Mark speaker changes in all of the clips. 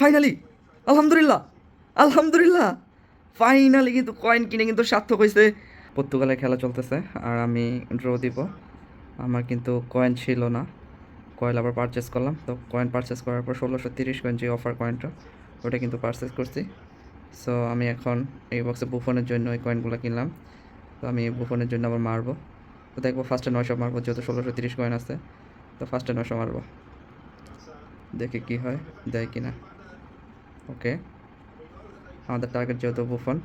Speaker 1: Finally আলহামদুলিল্লাহ আলহামদুলিল্লাহ finally কিন্তু কয়েন কিনে কিন্তু সার্থক হয়েছে। পর্তুগালের খেলা চলতেছে আর আমি ড্র দিব। আমার কিন্তু কয়েন ছিল না, কয়েন আবার পারচেস করলাম। তো কয়েন পারচেস করার পর 1630 কয়েন যে অফার কয়েনটা ওটা কিন্তু পারচেস করছি। সো আমি এখন এই বক্সে বুফনের জন্য ওই কয়েনগুলো কিনলাম। তো আমি বুফনের জন্য আবার মারবো। তো দেখবো ফার্স্টে 900 মারবো, যেহেতু 1630 কয়েন আছে। তো ফার্স্টে 900 মারবো, দেখি কি হয়, দেয় কিনা। ওকে, আমাদের টার্গেট যেহেতু বুফন।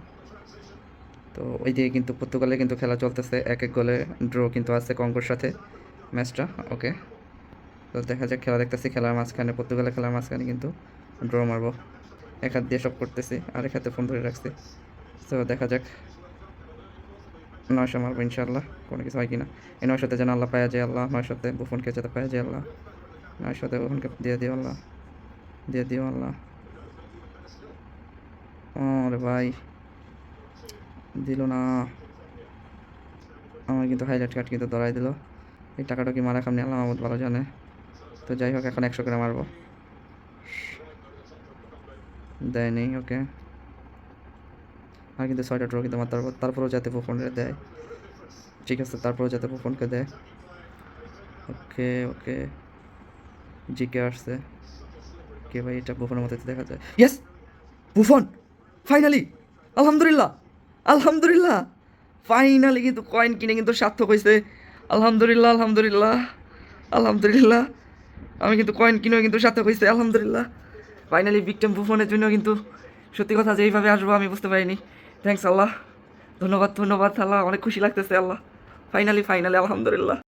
Speaker 1: তো ওই দিকে কিন্তু পর্তুগালে কিন্তু খেলা চলতেছে, এক এক গোলে ড্র কিন্তু আছে কঙ্গোর সাথে ম্যাচটা। ওকে, তো দেখা যাক, খেলা দেখতেছি, খেলার মাঝখানে পর্তুগালের খেলার মাঝখানে কিন্তু ড্র মারবো। এক হাত দিয়ে সব করতেছি আর এক হাতে ফোন ধরে রাখছি। তো দেখা যাক, 900 মারবো ইনশাল্লাহ, কোনো কিছু হয় কিনা। এই 900-তে যেন আল্লাহ পাওয়া যায়, আল্লাহ 900-তে বুফনকে যাতে পাওয়া যায়, আল্লাহ 900-তে বুফনকে দিয়ে দিও আল্লাহ, দিয়ে দিও আল্লাহ। রে ভাই, দিল না। আমার কিন্তু হাইলাইট কার্ড কিন্তু ধরাই দিল। এই টাকাটা কি মারা খামনি আল্লাহ মাহমুদ ভালো জানে। তো যাই হোক, এখন 100 করে মারবো, দেয় নেই। ওকে, আর কিন্তু 6টা ড্র কিন্তু মারতে পারবো, তারপরেও যাতে বুফনকে দেয়। ঠিক আছে, তারপরেও যাতে বুফনকে দেয়। ওকে ওকে, জিকে আসছে কে ভাই, এটা বুফনের মধ্যে দেখা যায়। ইয়েস, বুফন ফাইনালি আলহামদুলিল্লাহ আলহামদুলিল্লাহ ফাইনালি কিন্তু কয়েন কিনে কিন্তু সার্থক হয়েছে। আলহামদুলিল্লাহ আলহামদুলিল্লাহ আলহামদুলিল্লাহ, আমি কিন্তু কয়েন কিনেও কিন্তু সার্থক হয়েছে আলহামদুলিল্লাহ। ফাইনালি ভিক্টিম বুফনের জন্য কিন্তু সত্যি কথা যে এইভাবে আসবো আমি বুঝতে পারিনি। থ্যাংকস আল্লাহ, ধন্যবাদ ধন্যবাদ আল্লাহ, অনেক খুশি লাগতেছে আল্লাহ। ফাইনালি ফাইনালি আলহামদুলিল্লাহ।